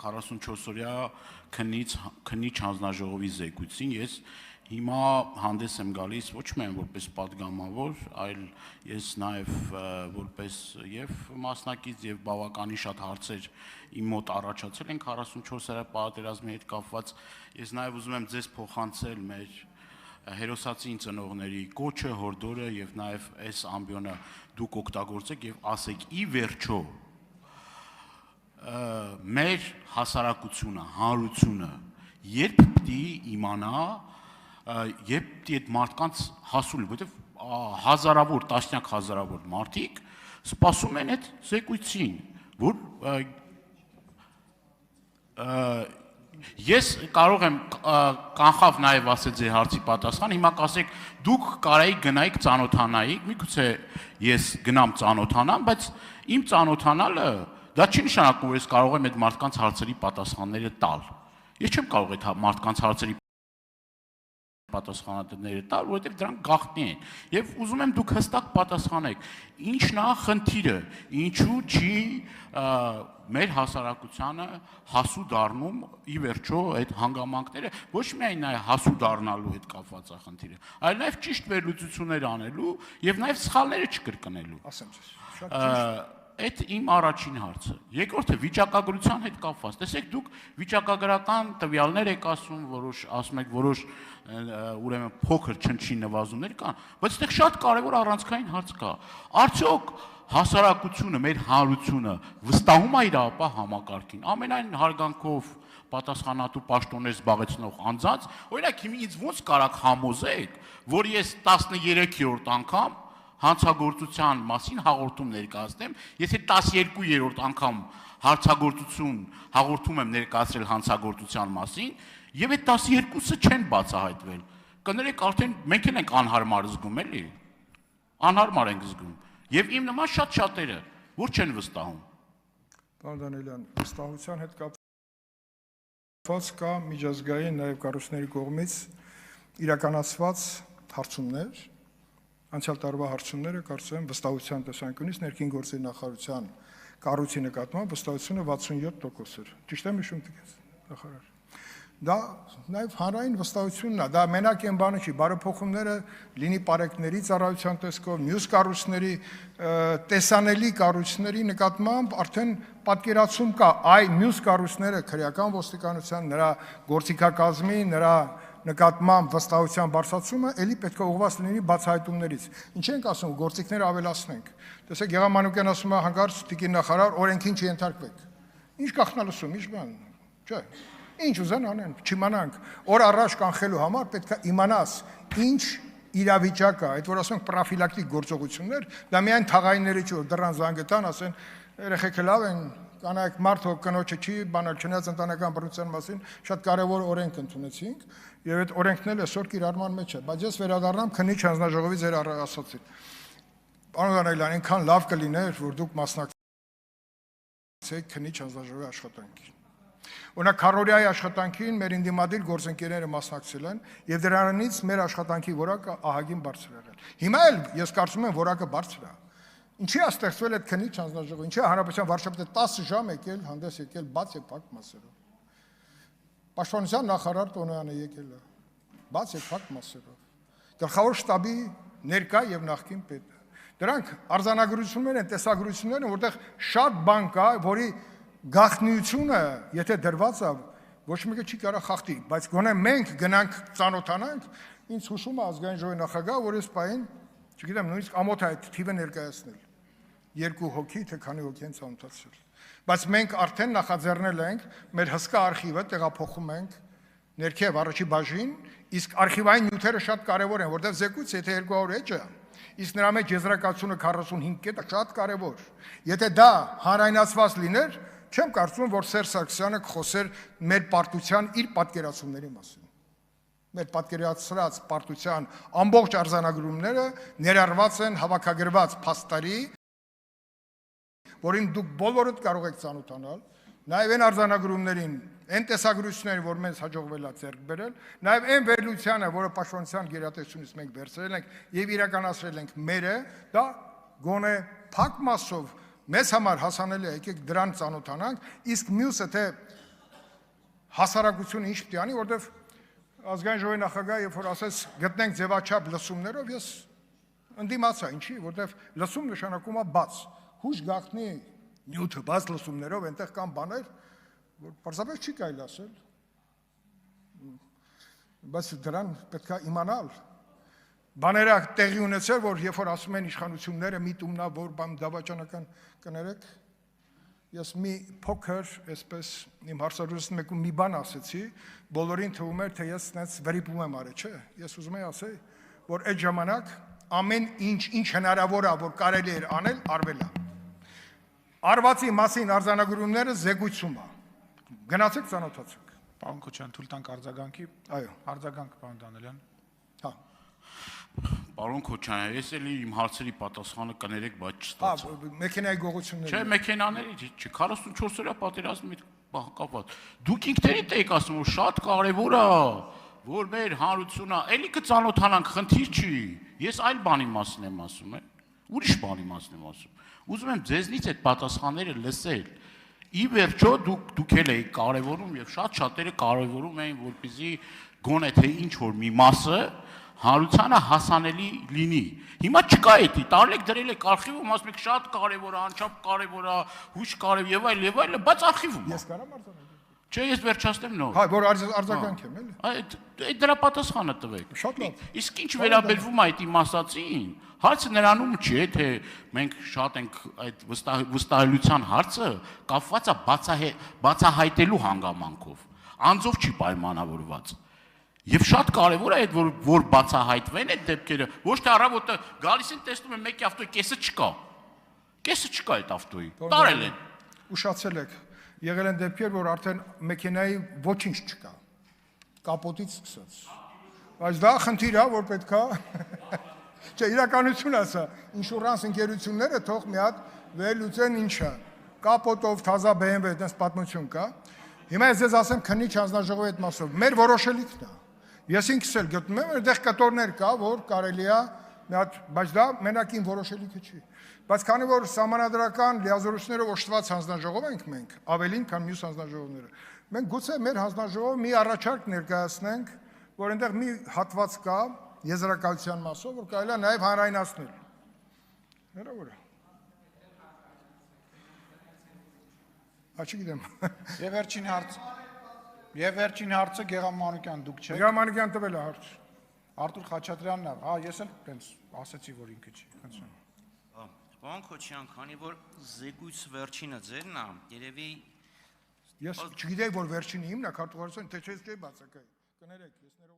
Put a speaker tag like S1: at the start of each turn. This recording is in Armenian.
S1: 44-օրյա քննիչ հանձնաժողովի զեկույցին ես հիմա հանդես եմ գալիս ոչ միայն որպես պատգամավոր, այլ ես նաև որպես եւ մասնակից եւ բավականին շատ հարցեր իմ մոտ առաջացել են 44-օրյա պատերազմի հետ կապված, ես նաև ուզում եմ ձեզ փոխանցել մեր հերոսացին ծնողների կոչը, հորդորը եւ նաեւ այս ամբիոնը դուք օգտագործեք եւ ասեք ի վերջո մեր հասարակությունը, հանրությունը երբ պիտի իմանա, երբ պիտի այդ մարդկանց հասու, որովհետեւ հազարավոր, տասնյակ հազարավոր մարդիկ սպասում են այդ զեկույցին, որ ես կարող եմ կանխավ նաև ասել ձեր հարցի պատասխան, հիմա կասեք դուք կարայիք գնայիք ծանոթանայիք, միգուցե ես գնամ ծանոթանամ, բայց իմ ծանոթանալը դա չի նշանակում, որ ես կարող եմ այդ մարդկանց հարցերի պատասխանները տալ։ Ես չեմ կարող այդ մարդկանց հարցերի պատասխանատները տալ, որովհետև դրանք գաղտնի են։ Եվ ուզում եմ դուք հստակ պատասխանեք, ինչն է խնդիրը, ինչու չի մեր հասարակությանը հասու դառնում ի վերջո այդ հանգամանքները, ոչ միայն նաև հասու դառնալու հետ կապված է խնդիրը, այլ նաև ճիշտ վերլուծություններ անելու եւ նաև սխալները չկրկնելու։
S2: Ասեմ ձեզ, շատ ճիշտ։
S1: Այդ իմ առաջին հարցը։ Երկրորդը վիճակագրության հետ կապված։ Տեսեք, դուք վիճակագրական տվյալներ եք ասում, ասում եք որոշ ուրեմն փոքր չնչին նվազումներ կան, բայց այդտեղ շատ կարևոր առանցքային հարց կա։ Արդյոք հասարակությունը, մեր հանրությունը վստահում է իր ապա համակարգին։ Ամենայն հարգանքով պատասխանատու պաշտոններ զբաղեցնող անձանց, օրինակ հիմա ինձ ոնց կարաք համոզեք, որ ես 13-րդ անգամ հանցագործության մասին հաղորդում ներկայացնեմ, եթե 12-րդ անգամ հարցագործություն հաղորդում եմ ներկայացրել հանցագործության մասին, եւ այդ 12-ը չեն բացահայտվել։ Կներեք, արդեն մենք ենք անհարմար զգում, էլի։ Անհարմար ենք զգում։ Եվ իմ նման շատ շատերը, որ չեն վստահում։
S2: Պարոն Դանիելյան, վստահության հետ կապված կա միջազգային նաեւ կառույցների կողմից իրականացված հարցումներ, անցյալ տարվա հարցումները կարծում եմ վստահության տեսանկյունից ներքին գործերի նախարարության կառույցի նկատմամբ վստահությունը 67% էր։ Ճիշտ եմ հիշում դուք նախարար։ Դա նաև հանրային վստահությունն է, դա մենակ այն բանը չի, բարեփոխումները լինի պարեկների ծառայության տեսքով, մյուս կառույցների տեսանելի կառույցների նկատմամբ արդեն պատկերացում կա, այ մյուս կառույցները քրեական ոստիկանության, նրա գործիքակազմի, նրա նկատմամբ վստահության բարձրացումը էլի պետք է ուղղված լինի բացահայտումներից։ Ինչ ենք ասում, գործիքները ավելացնենք։ Տեսեք, Գեղամ ասում է հանկարծ տիկին նախարար, օրենքին չենթարկվեք։ Ինչ գաղտնալսում, ինչ բան, չէ։ Ինչ ուզեն անեն, չիմանանք։ Օր առաջ կանխելու համար պետք է իմանաս ինչ իրավիճակ է, այդ որ ասենք պրոֆիլակտիկ գործողություններ, դա միայն թաղայինների չի, որ դռան զանգետան ասեն, երեխեքը լավ են, կանայք մարդը կնոջը չի, բանալ չնայած ընտանեկան բռնության մասին շատ կարևոր օրենք ընդունեցինք, եւ այդ օրենքն էլ այսօր կիրառման մեջ է, բայց ես վերադառնամ քննիչ հանձնաժողովի ձեր ասացին։ Պարոն Դանիելյան, այնքան լավ կլիներ, որ դուք մասնակցեք քննիչ հանձնաժողովի աշխատանքին։ Օրինակ քարորիայի աշխատանքին մեր ինդիմադիր գործընկերները մասնակցել են եւ դրանից մեր աշխատանքի որակը ահագին բարձր է եղել։ Հիմա էլ ես կարծում եմ որակը բարձր է։ Ինչի է ստեղծվել այդ քննիչ հանձնաժողովը, ինչի է հանրապետության վարչապետը 10 ժամ եկել, հանդես եկել բաց եւ փակ մասերով։ Պաշտպանության նախարար Տոնոյանը եկել է, բաց եւ փակ մասերով։ Գլխավոր շտաբի ներկա եւ նախկին պետը։ Դրանք արձանագրություններ են, տեսագրություններ են, որտեղ շատ բան կա, որի գաղտնիությունը, եթե դրված է, ոչ մեկը չի կարող խախտի, բայց գոնե մենք գնանք ծանոթանանք, ինձ հուշում է ազգային ժողովի նախագահ, որ այս պահին, չգիտեմ, նույնիսկ ամոթ է այդ թիվը ներկայացնել։ 2 հոգի, թե քանի հոգի են ծանոթացել։ Բայց մենք արդեն նախաձեռնել ենք, մեր հսկա արխիվը տեղափոխում ենք ներքև առաջի բաժին, իսկ արխիվային նյութերը շատ կարևոր են, որտեղ զեկույց, եթե 200 էջ է, իսկ նրա մեջ եզրակացությունը 45 կետը շատ կարևոր։ Եթե դա հանրայնացված լիներ, չեմ կարծում, որ Սերժ Սարգսյանը կխոսեր մեր պարտության իր պատկերացումների մասին։ Մեր պատկերացրած պարտության ամբողջ արձանագրումները ներառված են հավաքագրված փաստարի, որին դուք բոլորդ կարող եք ծանոթանալ, նաև այն արձանագրումներին, այն տեսագրություններին, որ մեզ հաջողվել է ձեռք բերել, նաև այն վերլուծությանը, որը պաշտպանության գերատեսչությունից մենք վերցրել ենք եւ իրականացրել ենք մերը, դա գոնե փակ մասով մեզ համար հասանելի է, եկեք դրան ծանոթանանք, իսկ մյուսը թե հասարակությունը ինչ պիտի անի, որովհետև ազգային ժողովի նախագահը երբ որ ասեց գտնենք ձևաչափ լսումներով, ես ընդդիմացա, ինչի, որովհետև լսում նշանակում է բաց, հույժ գաղտնի նյութը բաց լսումներով, այնտեղ կան բաներ, որ պարզապես չի կարելի ասել, բայց դրան պետք է իմանալ։ Բաները տեղի ունեցել, որ երբ որ ասում են իշխանությունները միտումնա, որ բան դավաճանական կներեք, ես մի փոքր, այսպես իմ հարցազրույցի մեկում մի բան ասեցի, բոլորին թվում էր, թե ես այնպես վրիպում եմ արել, չէ, ես ուզում եմ ասել, որ այդ ժամանակ ամեն ինչ հնարավոր է, որ կարելի էր անել, արվել է։ Արվածի մասին արձանագրումները զեկույցում է։ Գնացեք ծանոթացեք։
S3: Պարոն Քոչարյան, թույլ տանք արձագանքի։
S2: Այո։
S3: Արձագանք, պարոն Դանելյան։
S2: Հա։
S1: Պարոն Քոչարյան, ես էլի իմ հարցերի պատասխանը կներեք, բայց չստացա։
S2: Մեքենայի գողությունները։
S1: Չէ, մեքենաների չի, 44-օրյա պատերազմի կապված։ Դուք ինքներիդ եք ասում, որ շատ կարևոր է, որ մեր հանրությունը, էլի կծանոթանանք, խնդիր չի։ Ես այլ բանի մասին եմ ասում, ուրիշ բանի մասին եմ ասում։ Ուզում եմ ձեզնից այդ պատասխանները լսել։ Ի վերջո դուք էլ եք կարևորում եւ շատ շատերը կարևորում էին, որպեսզի գոնե թե ինչ որ մի մասը հանրությանը հասանելի լինի։ Հիմա չկա էդի, տարիք դրել եք արխիվում, ասում եք շատ կարևոր է, անչափ կարևոր է, հույժ կարևոր եւ այլ, բայց արխիվում է։
S2: Ես կարամ արձանագրել։
S1: Չէ, ես վերջացնեմ նոր։
S2: Հա, որ արձագանք եմ, էլի։
S1: Այդ դրա պատասխանը տվեք։
S2: Շատ լավ։
S1: Իսկ ինչ վերաբերվում է այդ իմ ասացին, հարցը նրանում չի, թե մենք շատ ենք այդ վստահելիության հարցը կապված է բացահայտելու հանգամանքով։ Անձով չի պայմանավորված։ Եվ շատ կարևոր է այդ որ բացահայտվեն այդ դեպքերը, ոչ թե առավոտը գալիս են տեսնում են մեկի ավտոյի կեսը չկա։ Կեսը չկա այդ ավտոյի։ Տարել են։
S2: Ուշացել եք։ Եղել են դեպքեր, որ արդեն մեքենայի ոչինչ չկա։ Կապոտից սկսած։ Բայց դա խնդիր է, որ պետքա Չէ, իրականություն ասա, ինշուրանս ընկերությունները թող մի հատ վերլուծեն ինչա։ Կապոտով թազա BMW այդպես պատմություն կա։ Հիմա ես ձեզ ասեմ քննիչ հանձնաժողովի այդ մասով։ Մեր որոշելիքն է։ Ես ինքս էլ գտնում եմ, այնտեղ կտորներ կա, որ կարելի է մի հատ, բայց դա մենակին որոշելիքը չի։ Բայց քանի որ սահմանադրական լիազորություններով օժտված հանձնաժողով ենք մենք, ավելին, քան մյուս հանձնաժողովները, մենք գուցե մեր հանձնաժողովը մի առաջարկ ներկայացնենք, որ այնտեղ մի հատված կա եզրակացության մասով, որ կարելի է նաև հանրայնացնել։ Հնարավոր է։ Չգիտեմ։
S3: Եվ վերջին հարցը Գեգամ Մանուկյան, դուք չեք։
S2: Գեգամ Մանուկյան տվել է հարց։
S3: Արտուր Խաչատրյանն է։ Հա, ես էլ տենց ասեցի, որ ինքը չի։
S4: Պարոն Քոչարյան, քանի որ զեկույց վերջինը ձերն է, երևի
S2: Ես չգիտեի, որ վերջինը իմն է, քարտուղարության, թե չէ բացակայ։ Կներեք, ես ներողություն